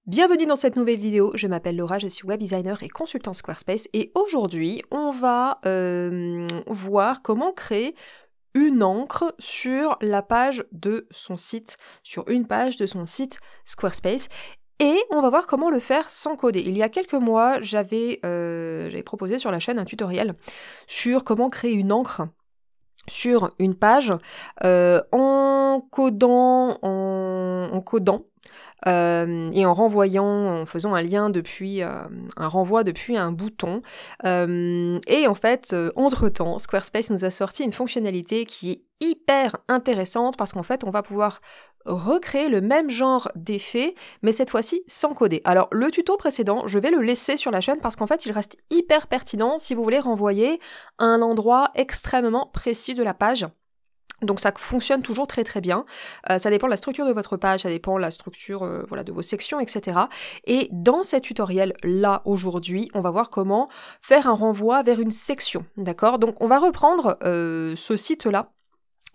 Bienvenue dans cette nouvelle vidéo, je m'appelle Laura, je suis web designer et consultant Squarespace et aujourd'hui on va voir comment créer une encre sur la page de son site, sur une page de son site Squarespace. Et on va voir comment le faire sans coder. Il y a quelques mois, j'avais proposé sur la chaîne un tutoriel sur comment créer une encre sur une page en codant et en faisant un lien depuis, un renvoi depuis un bouton. Et en fait, entre-temps, Squarespace nous a sorti une fonctionnalité qui est hyper intéressante parce qu'en fait, on va pouvoir recréer le même genre d'effet, mais cette fois-ci sans coder. Alors, le tuto précédent, je vais le laisser sur la chaîne parce qu'en fait, il reste hyper pertinent si vous voulez renvoyer à un endroit extrêmement précis de la page. Donc ça fonctionne toujours très très bien, ça dépend de la structure de votre page, ça dépend de la structure de vos sections, etc. Et dans cet tutoriel là aujourd'hui, on va voir comment faire un renvoi vers une section, d'accord? Donc on va reprendre ce site-là,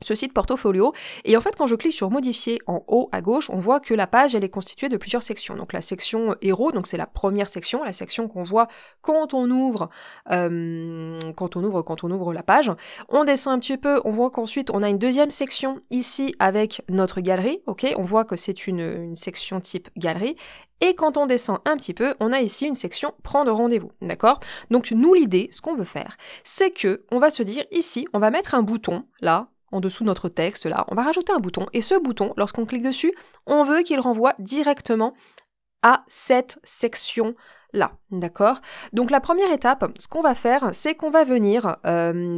ce site portfolio, et en fait quand je clique sur modifier en haut à gauche, on voit que la page elle est constituée de plusieurs sections. Donc la section héros, donc c'est la première section, la section qu'on voit quand on ouvre la page. On descend un petit peu, on voit qu'ensuite on a une deuxième section ici avec notre galerie, ok, on voit que c'est une section type galerie. Et quand on descend un petit peu, on a ici une section prendre rendez-vous, d'accord? Donc nous l'idée, ce qu'on veut faire, c'est que on va se dire ici, on va mettre un bouton là, en dessous de notre texte, là, on va rajouter un bouton, et ce bouton, lorsqu'on clique dessus, on veut qu'il renvoie directement à cette section-là, d'accord? Donc la première étape, ce qu'on va faire, c'est qu'on va venir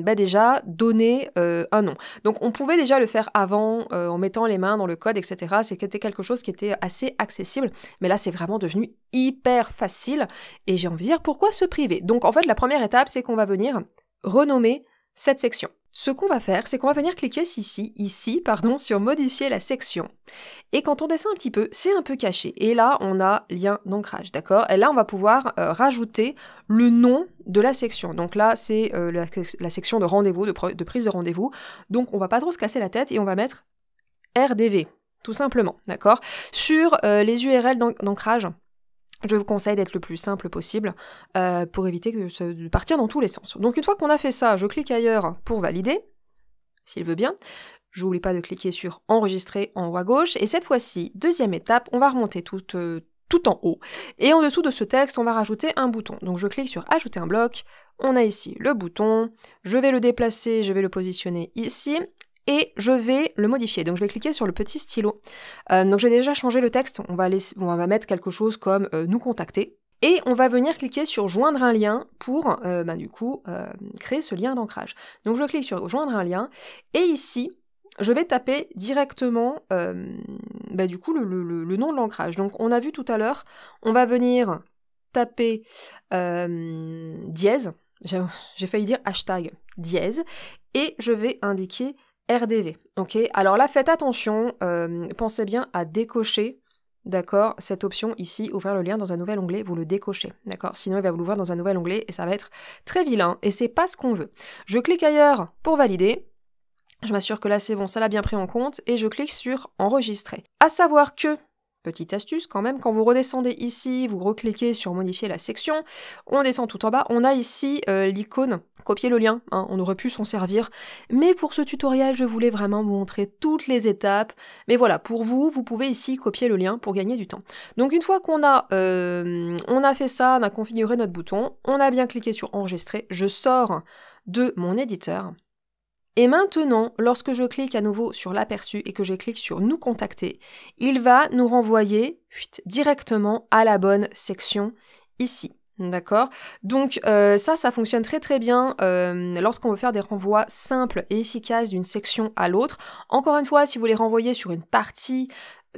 déjà donner un nom. Donc on pouvait déjà le faire avant, en mettant les mains dans le code, etc. C'était quelque chose qui était assez accessible, mais là c'est vraiment devenu hyper facile, et j'ai envie de dire, pourquoi se priver? Donc en fait, la première étape, c'est qu'on va venir renommer cette section. Ce qu'on va faire, c'est qu'on va venir cliquer ici, sur modifier la section. Et quand on descend un petit peu, c'est un peu caché. Et là, on a lien d'ancrage, d'accord? Et là, on va pouvoir rajouter le nom de la section. Donc là, c'est la section de rendez-vous, de prise de rendez-vous. Donc on va pas trop se casser la tête et on va mettre RDV, tout simplement, d'accord? Sur les URL d'ancrage, je vous conseille d'être le plus simple possible pour éviter de partir dans tous les sens. Donc une fois qu'on a fait ça, je clique ailleurs pour valider, s'il veut bien. Je n'oublie pas de cliquer sur enregistrer en haut à gauche. Et cette fois-ci, deuxième étape, on va remonter tout en haut. Et en dessous de ce texte, on va rajouter un bouton. Donc je clique sur ajouter un bloc. On a ici le bouton. Je vais le déplacer, je vais le positionner ici. Et je vais le modifier. Donc je vais cliquer sur le petit stylo. Donc j'ai déjà changé le texte. On va mettre quelque chose comme nous contacter. Et on va venir cliquer sur joindre un lien pour créer ce lien d'ancrage. Donc je clique sur joindre un lien. Et ici, je vais taper directement le nom de l'ancrage. Donc on a vu tout à l'heure, on va venir taper dièse. J'ai failli dire hashtag dièse. Et je vais indiquer RDV, ok? Alors là, faites attention, pensez bien à décocher, d'accord, cette option ici, ouvrir le lien dans un nouvel onglet, vous le décochez, d'accord? Sinon, il va vous l'ouvrir dans un nouvel onglet et ça va être très vilain et c'est pas ce qu'on veut. Je clique ailleurs pour valider, je m'assure que là c'est bon, ça l'a bien pris en compte et je clique sur enregistrer. À savoir que, petite astuce quand même, quand vous redescendez ici, vous recliquez sur modifier la section, on descend tout en bas, on a ici l'icône copier le lien, hein, on aurait pu s'en servir, mais pour ce tutoriel, je voulais vraiment vous montrer toutes les étapes, mais voilà, pour vous, vous pouvez ici copier le lien pour gagner du temps. Donc une fois qu'on a fait ça, on a configuré notre bouton, on a bien cliqué sur enregistrer, je sors de mon éditeur, et maintenant, lorsque je clique à nouveau sur l'aperçu et que je clique sur nous contacter, il va nous renvoyer directement à la bonne section ici. D'accord? Donc ça fonctionne très très bien lorsqu'on veut faire des renvois simples et efficaces d'une section à l'autre. Encore une fois, si vous voulez renvoyer sur une partie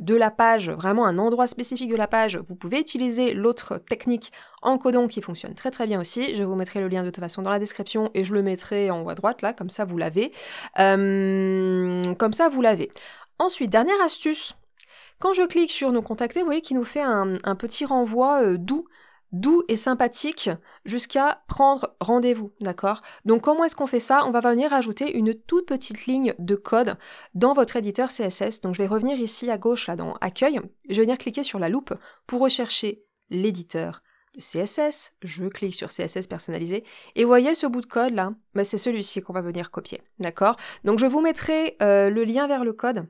de la page, vraiment un endroit spécifique de la page, vous pouvez utiliser l'autre technique en codant qui fonctionne très très bien aussi. Je vous mettrai le lien de toute façon dans la description et je le mettrai en haut à droite là, comme ça vous l'avez. Ensuite, dernière astuce, quand je clique sur nous contacter, vous voyez qu'il nous fait un petit renvoi doux doux et sympathique jusqu'à prendre rendez-vous, d'accord? Donc comment est-ce qu'on fait ça? On va venir ajouter une toute petite ligne de code dans votre éditeur CSS. Donc je vais revenir ici à gauche, là dans Accueil. Je vais venir cliquer sur la loupe pour rechercher l'éditeur de CSS. Je clique sur CSS personnalisé. Et vous voyez ce bout de code là? Bah, c'est celui-ci qu'on va venir copier, d'accord? Donc je vous mettrai le lien vers le code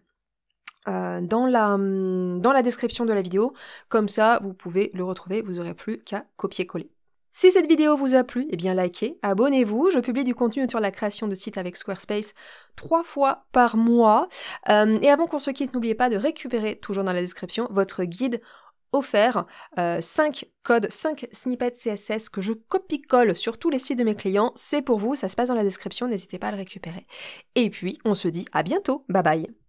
dans la description de la vidéo, comme ça vous pouvez le retrouver, vous n'aurez plus qu'à copier-coller. Si cette vidéo vous a plu, eh bien likez, abonnez-vous, je publie du contenu sur la création de sites avec Squarespace 3 fois par mois. Et avant qu'on se quitte, n'oubliez pas de récupérer, toujours dans la description, votre guide offert, 5 codes, 5 snippets CSS que je copie-colle sur tous les sites de mes clients. C'est pour vous, ça se passe dans la description, n'hésitez pas à le récupérer. Et puis, on se dit à bientôt, bye bye.